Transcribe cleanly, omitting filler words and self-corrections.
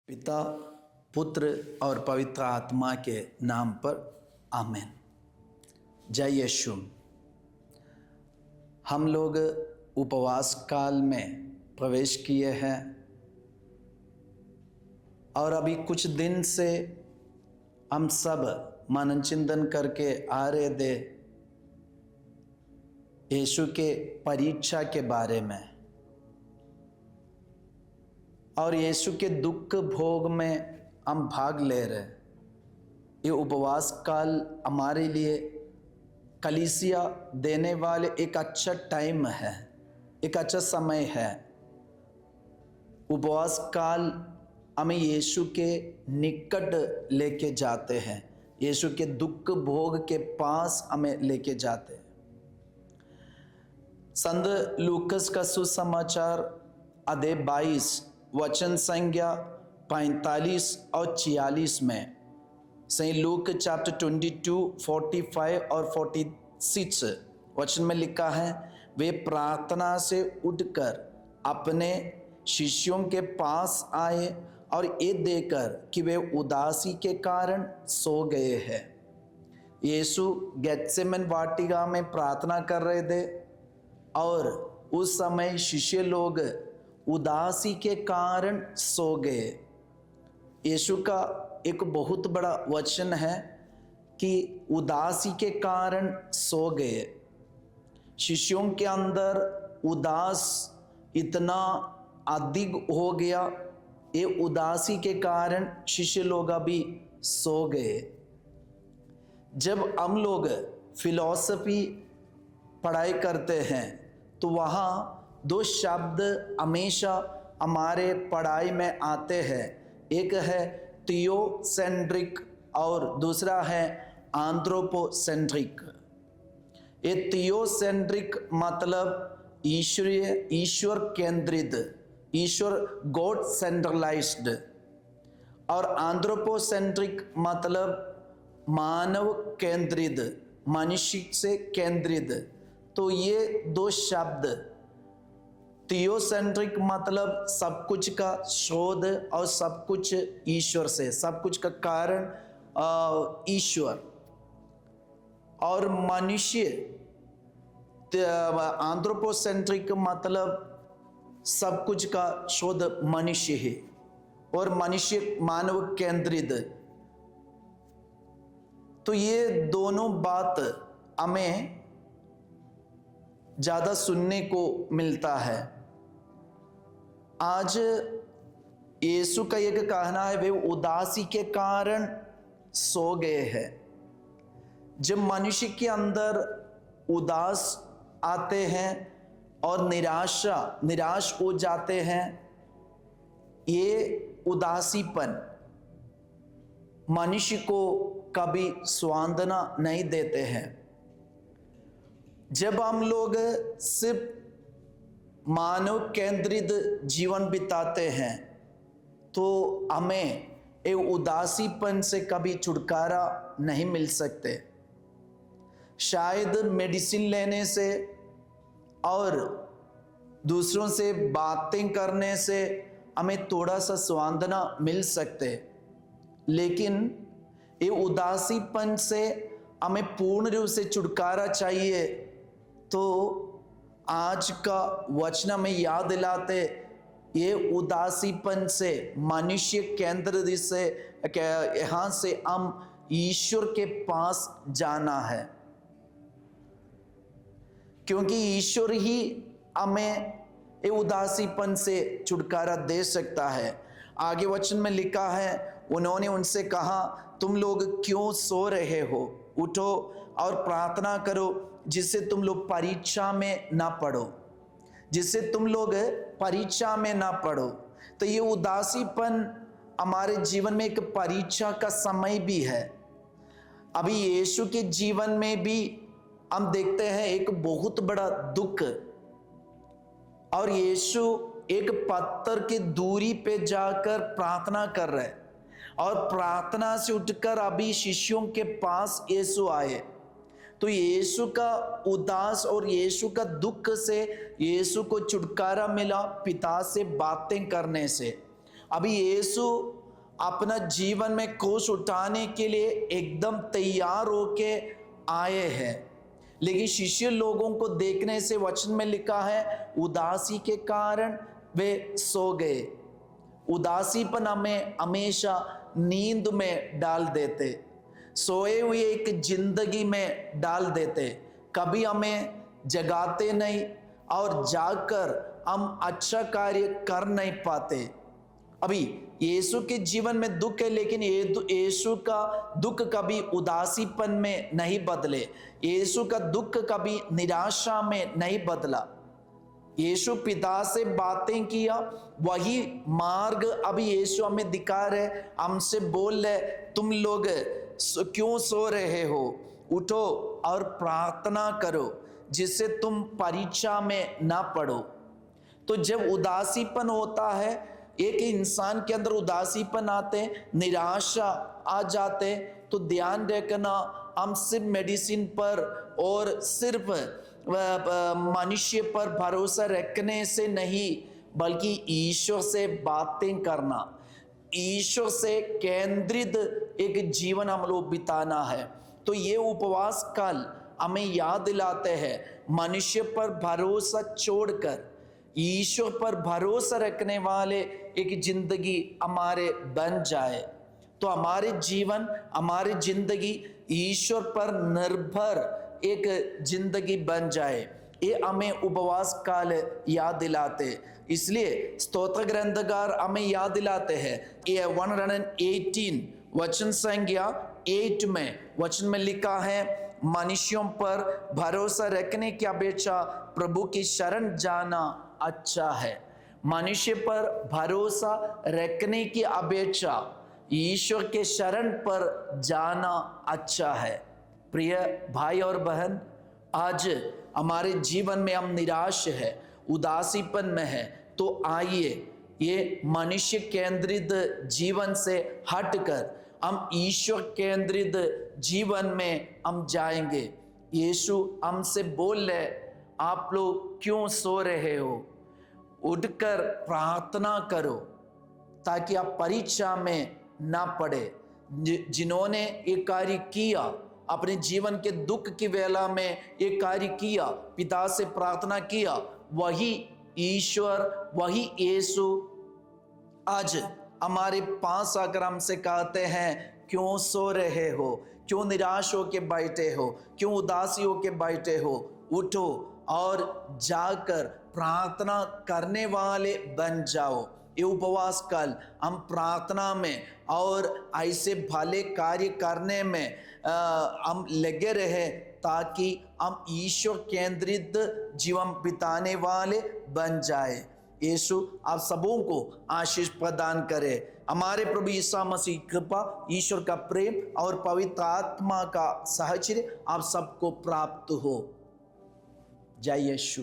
पिता, पुत्र और पवित्र आत्मा के नाम पर आमीन। जय यीशु। हम लोग उपवास काल में प्रवेश किए हैं और अभी कुछ दिन से हम सब मनन चिंतन करके आ रहे थे यीशु के परीक्षा के बारे में, और यीशु के दुख भोग में हम भाग ले रहे। ये उपवास काल हमारे लिए कलीसिया देने वाले एक अच्छा टाइम है, एक अच्छा समय है। उपवास काल हमें यीशु के निकट लेके जाते हैं, यीशु के दुख भोग के पास हमें लेके जाते हैं। संत लूकस का सुसमाचार अध्याय 22 वचन संख्या 45 और 46 में, सेंट लूक चैप्टर 22, 45 और 46 वचन में लिखा है, वे प्रार्थना से उठकर अपने शिष्यों के पास आए और ये देखकर कि वे उदासी के कारण सो गए हैं। यीशु गेत्सेमन वाटिका में प्रार्थना कर रहे थे और उस समय शिष्य लोग उदासी के कारण सो गए। यीशु का एक बहुत बड़ा वचन है कि उदासी के कारण सो गए। शिष्यों के अंदर उदास इतना अधिक हो गया, ये उदासी के कारण शिष्य लोग अभी सो गए। जब हम लोग फिलॉसफी पढ़ाई करते हैं तो वहाँ दो शब्द हमेशा हमारे पढ़ाई में आते हैं, एक है थियोसेंट्रिक और दूसरा है एंथ्रोपोसेंट्रिक। ये थियोसेंट्रिक मतलब ईश्वरीय, ईश्वर केंद्रित, ईश्वर गॉड सेंट्रलाइज्ड, और एंथ्रोपोसेंट्रिक मतलब मानव केंद्रित, मनुष्य से केंद्रित। तो ये दो शब्द, थियोसेंट्रिक मतलब सब कुछ का शोध और सब कुछ ईश्वर से, सब कुछ का कारण ईश्वर, और मनुष्य एंथ्रोपोसेंट्रिक मतलब सब कुछ का शोध मनुष्य है और मनुष्य मानव केंद्रित। तो ये दोनों बात हमें ज़्यादा सुनने को मिलता है। आज यीशु का एक कहना है, वे उदासी के कारण सो गए हैं। जब मनुष्य के अंदर उदास आते हैं और निराश हो जाते हैं, ये उदासीपन मनुष्य को कभी सांत्वना नहीं देते हैं। जब हम लोग सिर्फ मानव केंद्रित जीवन बिताते हैं तो हमें ये उदासीपन से कभी छुटकारा नहीं मिल सकते। शायद मेडिसिन लेने से और दूसरों से बातें करने से हमें थोड़ा सा सांत्वना मिल सकते, लेकिन ये उदासीपन से हमें पूर्ण रूप से छुटकारा चाहिए। तो आज का वचन में याद दिलाते, ये उदासीपन से, मनुष्य केंद्र से, यहाँ से हम ईश्वर के पास जाना है, क्योंकि ईश्वर ही हमें ये उदासीपन से छुटकारा दे सकता है। आगे वचन में लिखा है, उन्होंने उनसे कहा, तुम लोग क्यों सो रहे हो? उठो और प्रार्थना करो, जिससे तुम लोग परीक्षा में ना पड़ो, जिससे तुम लोग परीक्षा में ना पड़ो। तो ये उदासीपन हमारे जीवन में एक परीक्षा का समय भी है। अभी यीशु के जीवन में भी हम देखते हैं एक बहुत बड़ा दुख, और यीशु एक पत्थर की दूरी पे जाकर प्रार्थना कर रहे, और प्रार्थना से उठकर अभी शिष्यों के पास यीशु आए। तो यीशु का उदास और यीशु का दुख से यीशु को छुटकारा मिला पिता से बातें करने से। अभी यीशु अपना जीवन में क्रूस उठाने के लिए एकदम तैयार होके आए हैं, लेकिन शिष्य लोगों को देखने से वचन में लिखा है उदासी के कारण वे सो गए। उदासीपन हमें हमेशा नींद में डाल देते, सोए हुए एक जिंदगी में डाल देते, कभी हमें जगाते नहीं और जाकर हम अच्छा कार्य कर नहीं पाते। अभी यीशु के जीवन में दुख है, लेकिन यीशु का दुख कभी उदासीपन में नहीं बदले, यीशु का दुख कभी निराशा में नहीं बदला। यीशु पिता से बातें किया, वही मार्ग अभी यीशु हमें दिखा रहे, हमसे बोल रहे तुम लोग क्यों सो रहे हो, उठो और प्रार्थना करो जिससे तुम परीक्षा में ना पड़ो। तो जब उदासीपन होता है, एक इंसान के अंदर उदासीपन आते, निराशा आ जाते, तो ध्यान रखना हम सिर्फ मेडिसिन पर और सिर्फ मनुष्य पर भरोसा रखने से नहीं, बल्कि ईश्वर से बातें करना, ईश्वर से केंद्रित एक जीवन हम लोग बिताना है। तो ये उपवास काल हमें याद दिलाते हैं मनुष्य पर भरोसा छोड़कर ईश्वर पर भरोसा रखने वाले एक जिंदगी हमारे बन जाए, तो हमारे जीवन हमारी जिंदगी ईश्वर पर निर्भर एक जिंदगी बन जाए। ये हमें उपवास काल याद दिलाते, इसलिए स्तोत्र ग्रंथकार हमें याद दिलाते हैं। ये 118 वचन संख्या 8 में वचन में लिखा है मनुष्यों पर भरोसा रखने की अपेक्षा प्रभु की शरण जाना अच्छा है। मनुष्य पर भरोसा रखने की अपेक्षा ईश्वर के शरण पर जाना अच्छा है। प्रिय भाई और बहन, आज हमारे जीवन में हम निराश है, उदासीपन में है, तो आइए ये मनुष्य केंद्रित जीवन से हटकर हम ईश्वर केंद्रित जीवन में हम जाएंगे। यीशु हमसे बोल रहे आप लोग क्यों सो रहे हो, उठकर प्रार्थना करो ताकि आप परीक्षा में ना पड़े। जिन्होंने ये कार्य किया, अपने जीवन के दुख की वेला में ये कार्य किया, पिता से प्रार्थना किया, वही ईश्वर, वही यीशु आज हमारे पास आकर हमसे कहते हैं क्यों सो रहे हो, क्यों निराश होके बैठे हो, क्यों उदासी होके बैठे हो, उठो और जाकर प्रार्थना करने वाले बन जाओ। ये उपवास काल हम प्रार्थना में और ऐसे भले कार्य करने में हम लगे रहे ताकि हम ईश्वर केंद्रित जीवन बिताने वाले बन जाए। यीशु आप सबों को आशीष प्रदान करे। हमारे प्रभु यीशु मसीह कृपा, ईश्वर का प्रेम और पवित्र आत्मा का सहचर्य आप सबको प्राप्त हो। जय यीशु।